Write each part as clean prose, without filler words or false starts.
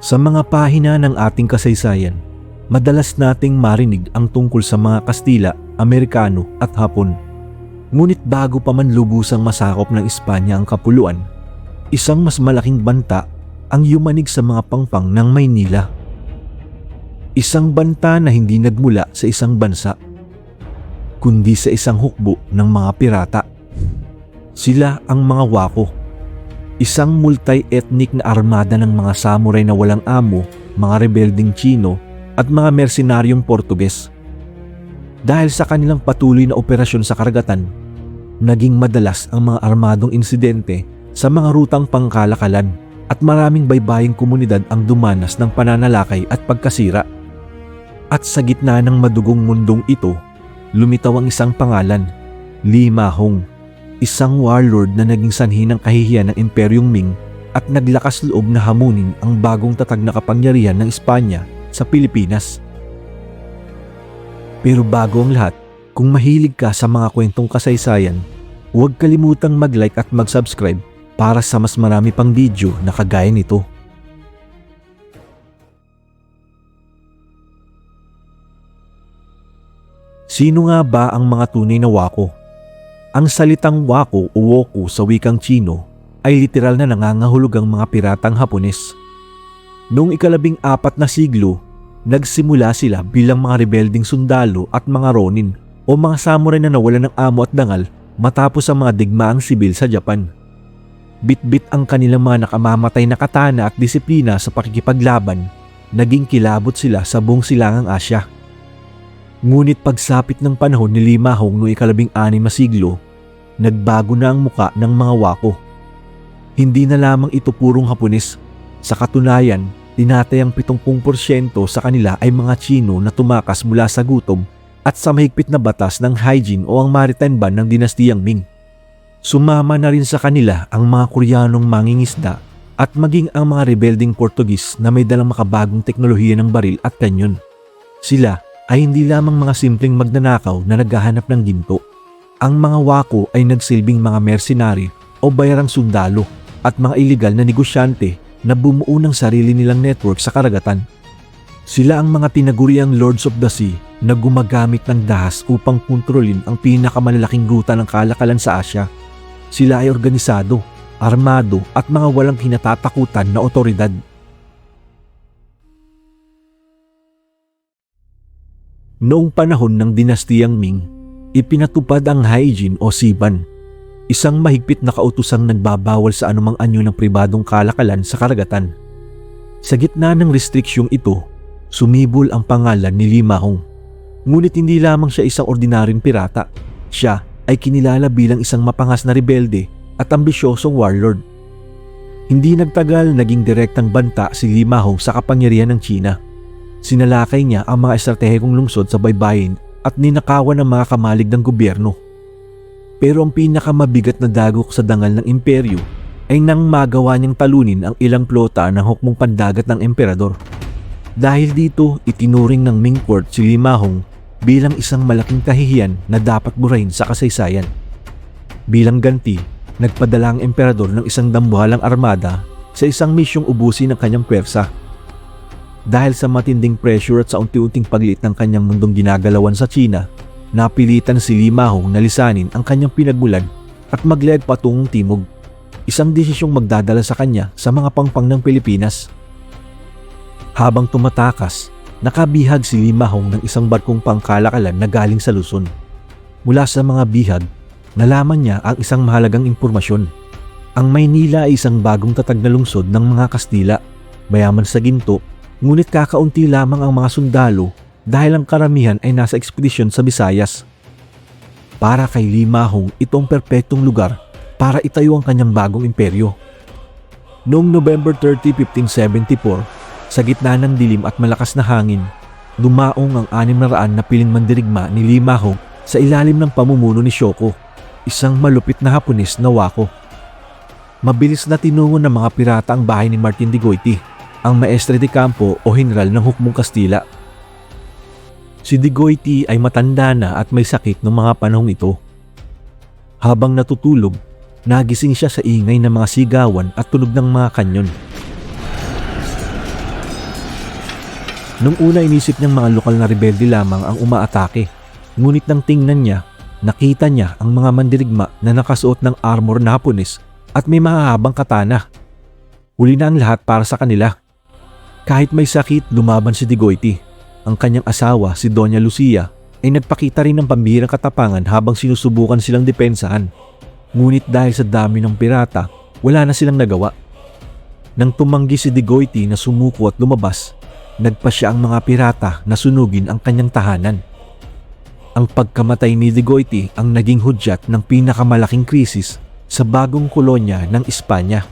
Sa mga pahina ng ating kasaysayan, madalas nating marinig ang tungkol sa mga Kastila, Amerikano at Hapon. Ngunit bago pa man lubusang masakop ng Espanya ang kapuluan, isang mas malaking banta ang yumanig sa mga pangpang ng Maynila. Isang banta na hindi nagmula sa isang bansa, kundi sa isang hukbo ng mga pirata. Sila ang mga Wako, isang multi-ethnic na armada ng mga samurai na walang amo, mga rebelding Chino at mga mersenaryong Portuges. Dahil sa kanilang patuloy na operasyon sa karagatan, naging madalas ang mga armadong insidente sa mga rutang pangkalakalan at maraming baybaying komunidad ang dumanas ng pananalakay at pagkasira. At sa gitna ng madugong mundong ito, lumitaw ang isang pangalan, Lima Hong, isang warlord na naging sanhi ng kahihiyan ng Imperyong Ming at naglakas loob na hamunin ang bagong tatag na kapangyarihan ng Espanya sa Pilipinas. Pero bago ang lahat, kung mahilig ka sa mga kwentong kasaysayan, huwag kalimutang mag-like at mag-subscribe para sa mas marami pang video na kagaya nito. Sino nga ba ang mga tunay na Wako? Ang salitang Wako o Woku sa wikang Chino ay literal na nangangahulugang mga piratang Hapones. Noong ika-14 na siglo, nagsimula sila bilang mga rebelding sundalo at mga ronin o mga samurai na nawalan ng amo at dangal matapos ang mga digmaang sibil sa Japan. Bit-bit ang kanilang mga nakamamatay na katana at disiplina sa pakikipaglaban, naging kilabot sila sa buong silangang Asya. Ngunit pagsapit ng panahon ni Lima Hong noong ika-16 na siglo, nagbago na ang muka ng mga Wako. Hindi na lamang ito purong Hapones. Sa katunayan, tinatayang 70% sa kanila ay mga Chino na tumakas mula sa gutom at sa mahigpit na batas ng hygiene o ang maritime ban ng dinastiyang Ming. Sumama na rin sa kanila ang mga Koreanong mangingisda at maging ang mga rebelding Portugis na may dalang makabagong teknolohiya ng baril at kanyon. Sila ay hindi lamang mga simpleng magnanakaw na naghahanap ng ginto. Ang mga Wako ay nagsilbing mga mercenary o bayarang sundalo at mga iligal na negosyante na bumuo ng sarili nilang network sa karagatan. Sila ang mga tinaguriang Lords of the Sea na gumagamit ng dahas upang kontrolin ang pinakamalalaking ruta ng kalakalan sa Asya. Sila ay organisado, armado at mga walang kinatatakutan na otoridad. Noong panahon ng dinastiyang Ming, ipinatupad ang hygiene o siban, isang mahigpit na kautosang nagbabawal sa anumang anyo ng pribadong kalakalan sa karagatan. Sa gitna ng restriksyong ito, sumibol ang pangalan ni Lima Hong. Ngunit hindi lamang siya isang ordinaryong pirata, siya ay kinilala bilang isang mapangas na rebelde at ambisyosong warlord. Hindi nagtagal naging direktang banta si Lima Hong sa kapangyarihan ng China. Sinalakay niya ang mga estratehikong lungsod sa baybayin at ninakawan ng mga kamalig ng gobyerno. Pero ang pinakamabigat na dagok sa dangal ng imperyo ay nang magawa niyang talunin ang ilang plota ng hukmong pandagat ng emperador. Dahil dito, itinuring ng Ming Court si Lima Hong bilang isang malaking kahihiyan na dapat burahin sa kasaysayan. Bilang ganti, nagpadala ang emperador ng isang dambuhalang armada sa isang misyong ubusin ang kanyang pwersa. Dahil sa matinding pressure at sa unti-unting pagliit ng kanyang mundong ginagalawan sa China, napilitan si Lima Hong na lisanin ang kanyang pinagmulan at maglayag patungong timog, isang desisyong magdadala sa kanya sa mga pangpang ng Pilipinas. Habang tumatakas, nakabihag si Lima Hong ng isang barkong pangkalakalan na galing sa Luzon. Mula sa mga bihag, nalaman niya ang isang mahalagang impormasyon. Ang Maynila ay isang bagong tatag na lungsod ng mga Kastila, mayaman sa ginto, ngunit kakaunti lamang ang mga sundalo dahil ang karamihan ay nasa ekspedisyon sa Visayas. Para kay Lima Hong, ito ang perpektong lugar para itayo ang kanyang bagong imperyo. Noong November 30, 1574, sa gitna ng dilim at malakas na hangin, dumaong ang 600 na piling mandirigma ni Lima Hong sa ilalim ng pamumuno ni Shoko, isang malupit na Hapones na Wako. Mabilis na tinungo ng mga pirata ang bahay ni Martin de Goiti, ang maestre de campo o general ng hukmong Kastila. Si de Goiti ay matanda na at may sakit noong mga panahong ito. Habang natutulog, nagising siya sa ingay ng mga sigawan at tunog ng mga kanyon. Nung una inisip niyang mga lokal na rebelde lamang ang umaatake. Ngunit nang tingnan niya, nakita niya ang mga mandirigma na nakasuot ng armor na Hapones at may mahahabang katana. Huli na ang lahat para sa kanila. Kahit may sakit, lumaban si Digoiti. Ang kanyang asawa, si Doña Lucia, ay nagpakita rin ng pambihirang katapangan habang sinusubukan silang depensahan. Ngunit dahil sa dami ng pirata, wala na silang nagawa. Nang tumanggi si Digoiti na sumuko at lumabas, nagpasya ang mga pirata na sunugin ang kanyang tahanan. Ang pagkamatay ni Digoiti ang naging hudyat ng pinakamalaking krisis sa bagong kolonya ng Espanya.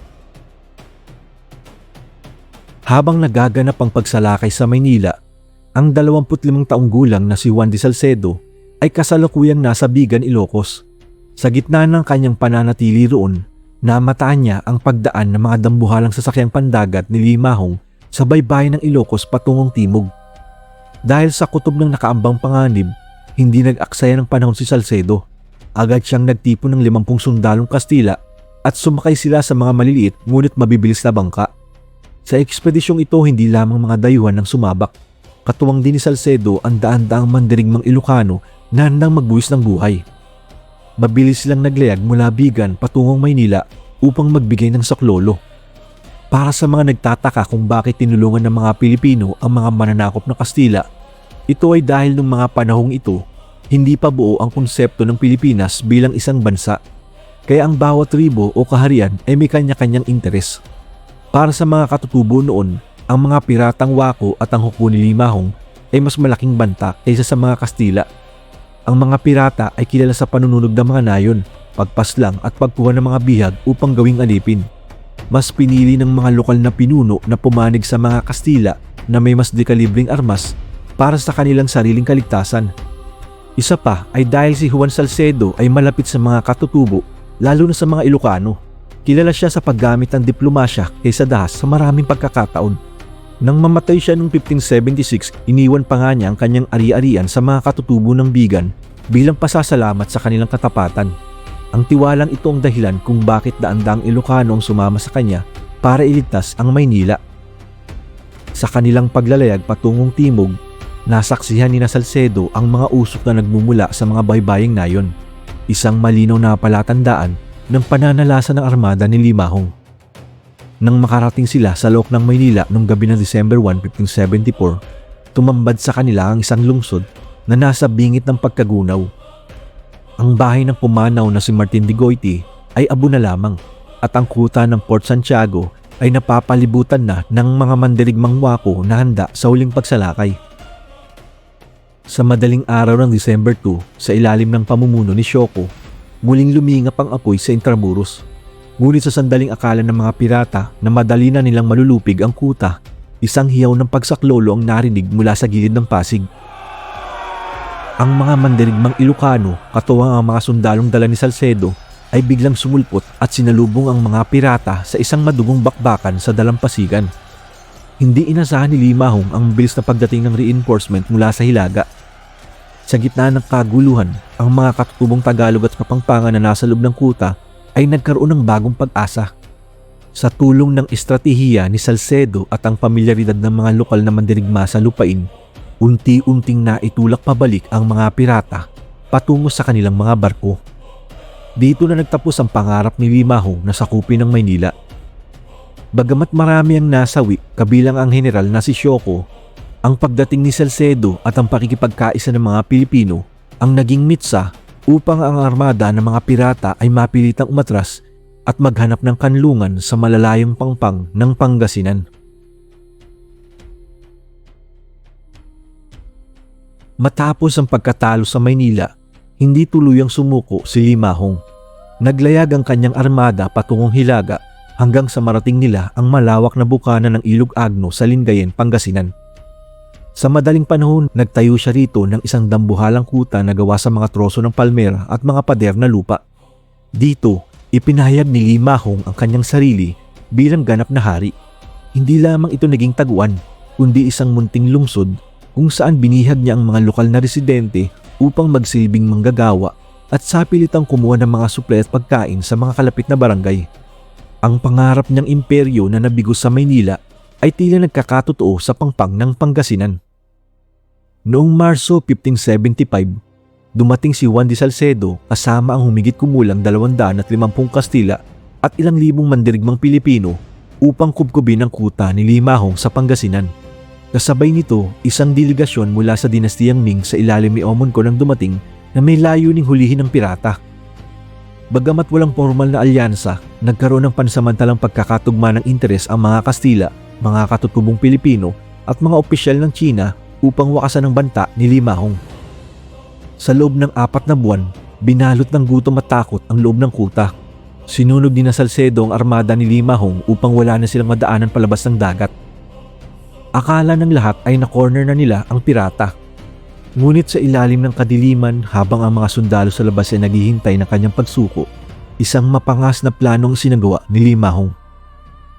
Habang nagaganap ang pagsalakay sa Maynila, ang 25 taong gulang na si Juan de Salcedo ay kasalukuyang nasa Bigan, Ilocos. Sa gitna ng kanyang pananatili roon, namataan niya ang pagdaan ng mga dambuhalang sasakyang pandagat ni Limahong sa baybayin ng Ilocos patungong timog. Dahil sa kutob ng nakaambang panganib, hindi nag-aksaya ng panahon si Salcedo. Agad siyang nagtipon ng 50 sundalong Kastila at sumakay sila sa mga maliliit ngunit mabibilis na bangka. Sa ekspedisyong ito, hindi lamang mga dayuhan ang sumabak. Katuwang din ni Salcedo ang daan-daang mandirigmang Ilocano na handang magbuwis ng buhay. Mabilis silang naglayag mula Bigan patungong Maynila upang magbigay ng saklolo. Para sa mga nagtataka kung bakit tinulungan ng mga Pilipino ang mga mananakop na Kastila, ito ay dahil nung mga panahong ito, hindi pa buo ang konsepto ng Pilipinas bilang isang bansa. Kaya ang bawat tribo o kaharian ay may kanya-kanyang interes. Para sa mga katutubo noon, ang mga piratang Wako at ang Hukbo ni Limahong ay mas malaking banta kaysa sa mga Kastila. Ang mga pirata ay kilala sa panununog ng mga nayon, pagpaslang at pagkuha ng mga bihag upang gawing alipin. Mas pinili ng mga lokal na pinuno na pumanig sa mga Kastila na may mas dekalibreng armas para sa kanilang sariling kaligtasan. Isa pa ay dahil si Juan Salcedo ay malapit sa mga katutubo, lalo na sa mga Ilocano. Kilala siya sa paggamit ng diplomasya kaysa dahas sa maraming pagkakataon. Nang mamatay siya noong 1576, iniwan pa nga niya ang kanyang ari-arian sa mga katutubo ng Bigan bilang pasasalamat sa kanilang katapatan. Ang tiwalang ito ang dahilan kung bakit daan-daang Ilocano ang sumama sa kanya para iligtas ang Maynila. Sa kanilang paglalayag patungong timog, nasaksihan ni Salcedo ang mga usok na nagmumula sa mga baybaying nayon. Isang malinaw na palatandaan ng pananalasa ng armada ni Limahong. Nang makarating sila sa loob ng Maynila noong gabi ng December 1, 1574, tumambad sa kanila ang isang lungsod na nasa bingit ng pagkagunaw. Ang bahay ng pumanaw na si Martin Digoiti ay abo na lamang at ang kuta ng Port Santiago ay napapalibutan na ng mga mandirigmang Wako na handa sa huling pagsalakay. Sa madaling araw ng December 2, sa ilalim ng pamumuno ni Sioko, muling lumingap ang apoy sa Intramuros. Ngunit sa sandaling akala ng mga pirata na madali na nilang malulupig ang kuta, isang hiyaw ng pagsaklolo ang narinig mula sa gilid ng Pasig. Ang mga mandirigmang Ilocano, katuwang ang mga sundalong dala ni Salcedo, ay biglang sumulpot at sinalubong ang mga pirata sa isang madugong bakbakan sa dalampasigan. Hindi inasahan ni Limahong ang bilis na pagdating ng reinforcement mula sa Hilaga. Sa gitna ng kaguluhan, ang mga katutubong Tagalog at Kapampangan na nasa loob ng kuta ay nagkaroon ng bagong pag-asa. Sa tulong ng estratehiya ni Salcedo at ang pamilyaridad ng mga lokal na mandirigma sa lupain, unti-unting naitulak pabalik ang mga pirata patungo sa kanilang mga barko. Dito na nagtapos ang pangarap ni Limahong na sakupin ng Maynila. Bagamat marami ang nasawi, kabilang ang general na si Sioko, ang pagdating ni Salcedo at ang pakikipagkaisa ng mga Pilipino ang naging mitsa upang ang armada ng mga pirata ay mapilitang umatras at maghanap ng kanlungan sa malalayong pangpang ng Pangasinan. Matapos ang pagkatalo sa Maynila, hindi tuluyang sumuko si Limahong. Naglayag ang kanyang armada patungong Hilaga hanggang sa marating nila ang malawak na bukana ng Ilog Agno sa Lingayen, Pangasinan. Sa madaling panahon, nagtayo siya rito ng isang dambuhalang kuta na gawa sa mga troso ng palmera at mga pader na lupa. Dito, ipinahayag ni Limahong ang kanyang sarili bilang ganap na hari. Hindi lamang ito naging taguan, kundi isang munting lungsod kung saan binihag niya ang mga lokal na residente upang magsilbing manggagawa at sapilitang kumuha ng mga suple at pagkain sa mga kalapit na barangay. Ang pangarap niyang imperyo na nabigo sa Maynila ay tila nagkakatotoo sa pangpang ng Pangasinan. Noong Marso 1575, dumating si Juan de Salcedo kasama ang humigit kumulang 250 Kastila at ilang libong mandirigmang Pilipino upang kubkubin ang kuta ni Limahong sa Pangasinan. Kasabay nito, isang delegasyon mula sa dinastiyang Ming sa ilalim ni Omonco nang dumating na may layuning hulihin ng pirata. Bagamat walang formal na alyansa, nagkaroon ng pansamantalang pagkakatugma ng interes ang mga Kastila, mga katutubong Pilipino at mga opisyal ng China upang wakasan ang banta ni Limahong. Sa loob ng 4 na buwan, binalot ng gutom at takot ang loob ng kuta. Sinunog ni Salcedo ang armada ni Limahong upang wala na silang madaanan palabas ng dagat. Akala ng lahat ay na-corner na nila ang pirata. Ngunit sa ilalim ng kadiliman habang ang mga sundalo sa labas ay naghihintay ng kanyang pagsuko, isang mapangas na planong sinagawa ni Limahong.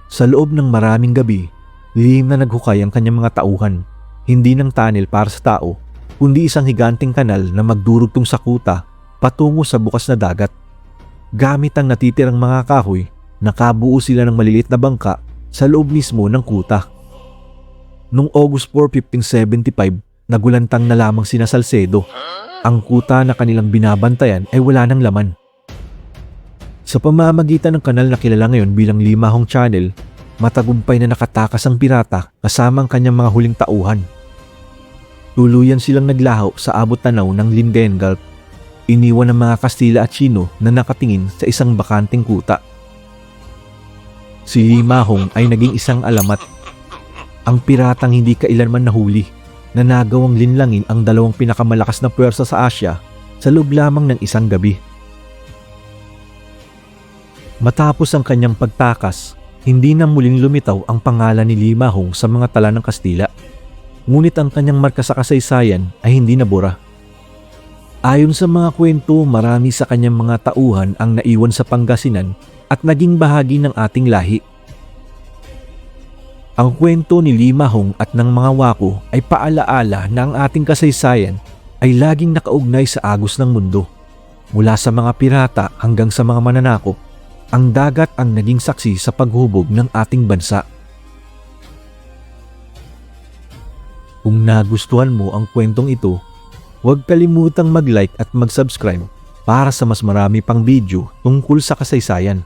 Sa loob ng maraming gabi, lihim na naghukay ang kanyang mga tauhan, hindi ng tunnel para sa tao, kundi isang higanteng kanal na magdurugtong sa kuta patungo sa bukas na dagat. Gamit ang natitirang mga kahoy, nakabuo sila ng maliliit na bangka sa loob mismo ng kuta. Noong August 4, 1575, nagulantang na lamang sina Salcedo. Ang kuta na kanilang binabantayan ay wala ng laman. Sa pamamagitan ng kanal na kilala ngayon bilang Limahong Channel, matagumpay na nakatakas ang pirata kasama ang kanyang mga huling tauhan. Tuluyan silang naglaho sa abot tanaw ng Lingayen Gulf. Iniwan ng mga Kastila at Chino na nakatingin sa isang bakanteng kuta. Si Limahong ay naging isang alamat. Ang piratang hindi kailanman nahuli, na nagawang linlangin ang 2 pinakamalakas na puwersa sa Asya sa loob lamang ng isang gabi. Matapos ang kanyang pagtakas, hindi na muling lumitaw ang pangalan ni Limahong sa mga tala ng Kastila. Ngunit ang kanyang marka sa kasaysayan ay hindi nabura. Ayon sa mga kwento, marami sa kanyang mga tauhan ang naiwan sa Pangasinan at naging bahagi ng ating lahi. Ang kwento ni Limahong at ng mga wako ay paalaala na ang ating kasaysayan ay laging nakaugnay sa agos ng mundo. Mula sa mga pirata hanggang sa mga mananakop, ang dagat ang naging saksi sa paghubog ng ating bansa. Kung nagustuhan mo ang kwentong ito, huwag kalimutang mag-like at mag-subscribe para sa mas marami pang video tungkol sa kasaysayan.